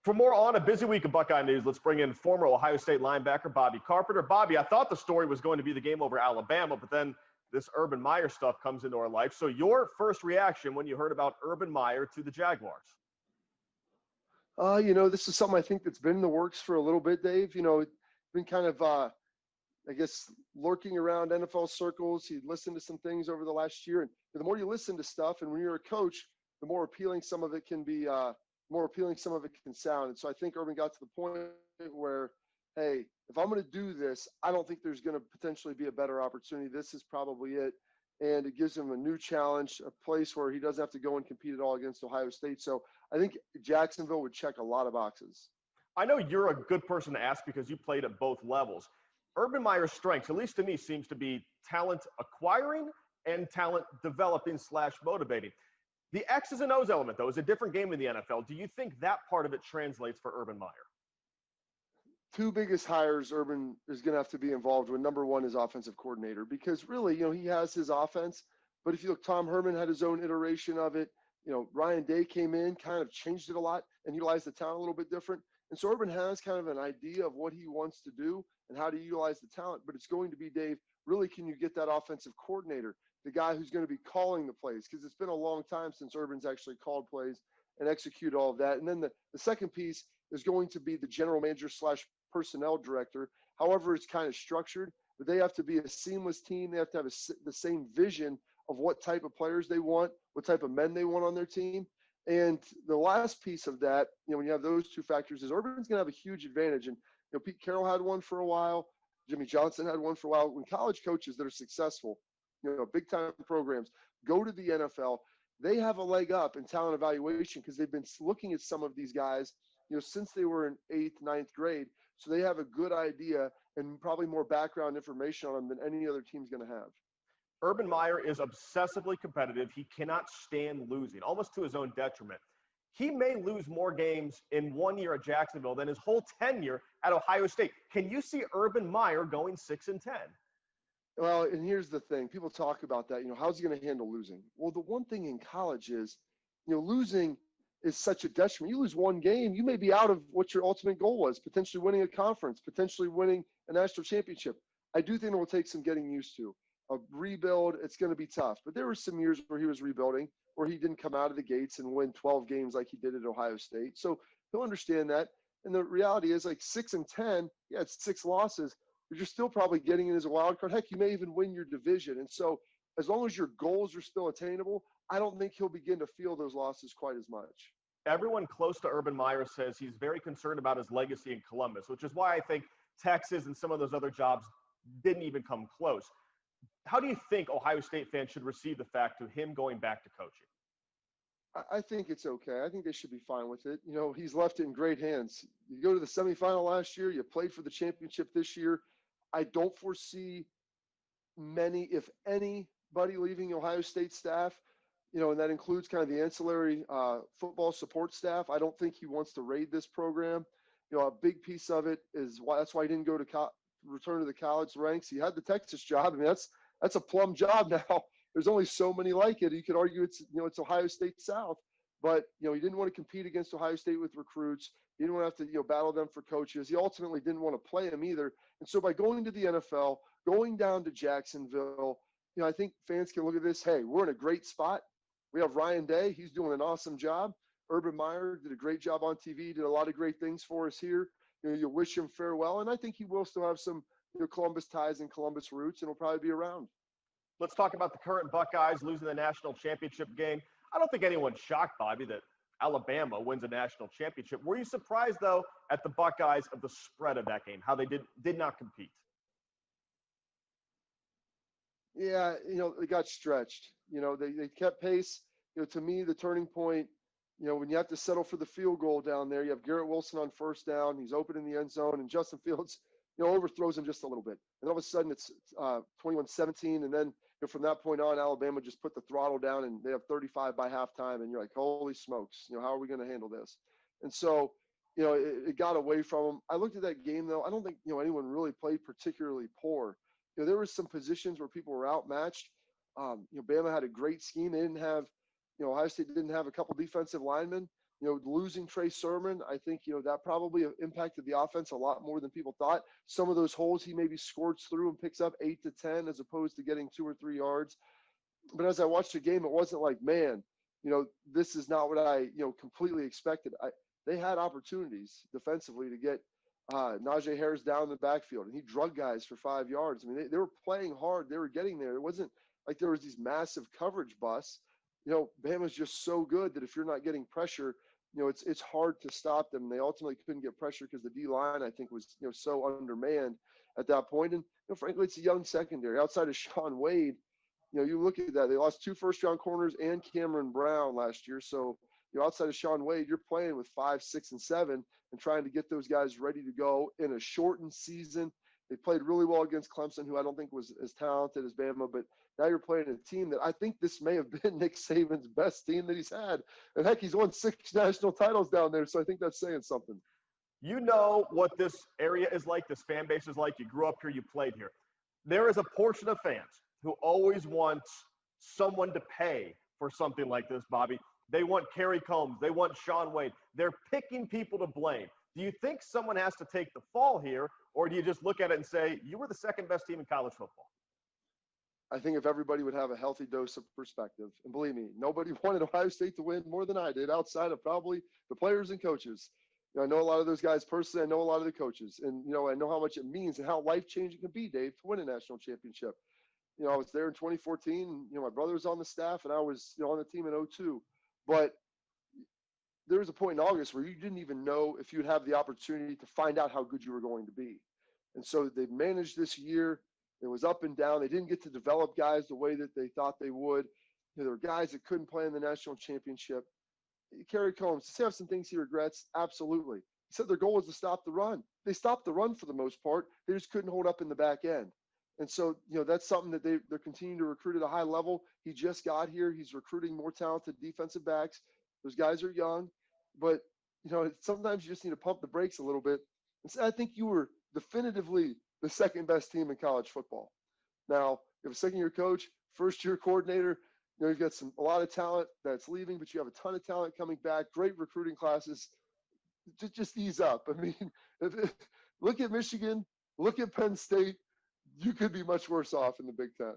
For more on a busy week of Buckeye news, let's bring in former Ohio State linebacker Bobby Carpenter. Bobby, I thought the story was going to be the game over Alabama, but then this Urban Meyer stuff comes into our life. So your first reaction when you heard about Urban Meyer to the Jaguars? This is something I think that's been in the works for a little bit, Dave. It's been kind of, I guess, lurking around NFL circles. He listened to some things over the last year. And the more you listen to stuff, and when you're a coach, the more appealing some of it can be, more appealing some of it can sound. And so I think Urban got to the point where, hey, if I'm going to do this, I don't think there's going to potentially be a better opportunity. This is probably it. And it gives him a new challenge, a place where he doesn't have to go and compete at all against Ohio State. So I think Jacksonville would check a lot of boxes. I know you're a good person to ask because you played at both levels. Urban Meyer's strengths, at least to me, seems to be talent acquiring and talent developing / motivating. The X's and O's element, though, is a different game in the NFL. Do you think that part of it translates for Urban Meyer? Two biggest hires Urban is going to have to be involved with. Number one is offensive coordinator, because really, he has his offense. But if you look, Tom Herman had his own iteration of it. Ryan Day came in, kind of changed it a lot and utilized the talent a little bit different. And so Urban has kind of an idea of what he wants to do and how to utilize the talent. But it's going to be, Dave, really, can you get that offensive coordinator, the guy who's going to be calling the plays? Because it's been a long time since Urban's actually called plays and execute all of that. And then the second piece is going to be the general manager / personnel director. However, it's kind of structured, but they have to be a seamless team. They have to have the same vision of what type of players they want, what type of men they want on their team. And the last piece of that, when you have those two factors, is Urban's going to have a huge advantage. And Pete Carroll had one for a while. Jimmy Johnson had one for a while. When college coaches that are successful, big time programs, go to the NFL, they have a leg up in talent evaluation because they've been looking at some of these guys, since they were in 8th, 9th grade. So they have a good idea and probably more background information on them than any other team's going to have. Urban Meyer is obsessively competitive. He cannot stand losing, almost to his own detriment. He may lose more games in 1 year at Jacksonville than his whole tenure at Ohio State. Can you see Urban Meyer going 6-10? Well, and here's the thing. People talk about that, how's he going to handle losing? Well, the one thing in college is, losing is such a detriment. You lose one game, you may be out of what your ultimate goal was, potentially winning a conference, potentially winning a national championship. I do think it will take some getting used to. A rebuild, it's going to be tough. But there were some years where he was rebuilding, where he didn't come out of the gates and win 12 games like he did at Ohio State. So he'll understand that. And the reality is, like 6-10, yeah, it's 6 losses, but you're still probably getting in as a wild card. Heck, you may even win your division. And so as long as your goals are still attainable, I don't think he'll begin to feel those losses quite as much. Everyone close to Urban Meyer says he's very concerned about his legacy in Columbus, which is why I think Texas and some of those other jobs didn't even come close. How do you think Ohio State fans should receive the fact of him going back to coaching? I think it's okay. I think they should be fine with it. He's left it in great hands. You go to the semifinal last year, you played for the championship this year. I don't foresee many, if anybody, leaving Ohio State staff, and that includes kind of the ancillary football support staff. I don't think he wants to raid this program. A big piece of it is that's why he didn't go to return to the college ranks. He had the Texas job. I mean, that's a plum job now. There's only so many like it. You could argue it's Ohio State South, but he didn't want to compete against Ohio State with recruits. He didn't want to have to battle them for coaches. He ultimately didn't want to play them either. And so by going to the NFL, going down to Jacksonville, I think fans can look at this. Hey, we're in a great spot. We have Ryan Day. He's doing an awesome job. Urban Meyer did a great job on TV, did a lot of great things for us here. You wish him farewell, and I think he will still have some Columbus ties and Columbus roots, and he'll probably be around. Let's talk about the current Buckeyes losing the national championship game. I don't think anyone's shocked, Bobby, that Alabama wins a national championship. Were you surprised, though, at the Buckeyes of the spread of that game, how they did not compete? Yeah, they got stretched. They kept pace. To me, the turning point, when you have to settle for the field goal down there, you have Garrett Wilson on first down. He's open in the end zone, and Justin Fields, overthrows him just a little bit. And all of a sudden, it's 21-17, and then from that point on, Alabama just put the throttle down, and they have 35 by halftime, and you're like, holy smokes, how are we going to handle this? And so, it got away from them. I looked at that game, though. I don't think, anyone really played particularly poor. There were some positions where people were outmatched. Bama had a great scheme. They didn't have, Ohio State didn't have a couple defensive linemen. Losing Trey Sermon, I think, that probably impacted the offense a lot more than people thought. Some of those holes he maybe squirts through and picks up 8 to 10 as opposed to getting 2 or 3 yards. But as I watched the game, it wasn't like, man, this is not what I, completely expected. They had opportunities defensively to get Najee Harris down the backfield, and he drug guys for 5 yards. I mean, they were playing hard. They were getting there. It wasn't like there was these massive coverage busts. Bama's just so good that if you're not getting pressure, it's hard to stop them. They ultimately couldn't get pressure because the D line, I think, was so undermanned at that point. And frankly, it's a young secondary outside of Sean Wade. You look at that. They lost 2 first-round corners and Cameron Brown last year. So outside of Sean Wade, you're playing with 5, 6, and 7 and trying to get those guys ready to go in a shortened season. They played really well against Clemson, who I don't think was as talented as Bama, but now you're playing a team that I think this may have been Nick Saban's best team that he's had. And heck, he's won 6 national titles down there, so I think that's saying something. You know what this area is like, this fan base is like. You grew up here, you played here. There is a portion of fans who always wants someone to pay for something like this, Bobby. They want Kerry Combs. They want Sean Wade. They're picking people to blame. Do you think someone has to take the fall here, or do you just look at it and say, you were the second best team in college football? I think if everybody would have a healthy dose of perspective, and believe me, nobody wanted Ohio State to win more than I did outside of probably the players and coaches. I know a lot of those guys personally. I know a lot of the coaches. And, I know how much it means and how life-changing it can be, Dave, to win a national championship. I was there in 2014. And, my brother was on the staff, and I was on the team in 2002. But there was a point in August where you didn't even know if you'd have the opportunity to find out how good you were going to be. And so they managed this year. It was up and down. They didn't get to develop guys the way that they thought they would. There were guys that couldn't play in the national championship. Kerry Combs, does he have some things he regrets? Absolutely. He said their goal was to stop the run. They stopped the run for the most part. They just couldn't hold up in the back end. And so, that's something that they're continuing to recruit at a high level. He just got here. He's recruiting more talented defensive backs. Those guys are young. But, sometimes you just need to pump the brakes a little bit. And so I think you were definitively the second best team in college football. Now, you have a second-year coach, first-year coordinator. You've got a lot of talent that's leaving, but you have a ton of talent coming back, great recruiting classes. Just ease up. I mean, look at Michigan, look at Penn State. You could be much worse off in the Big Ten.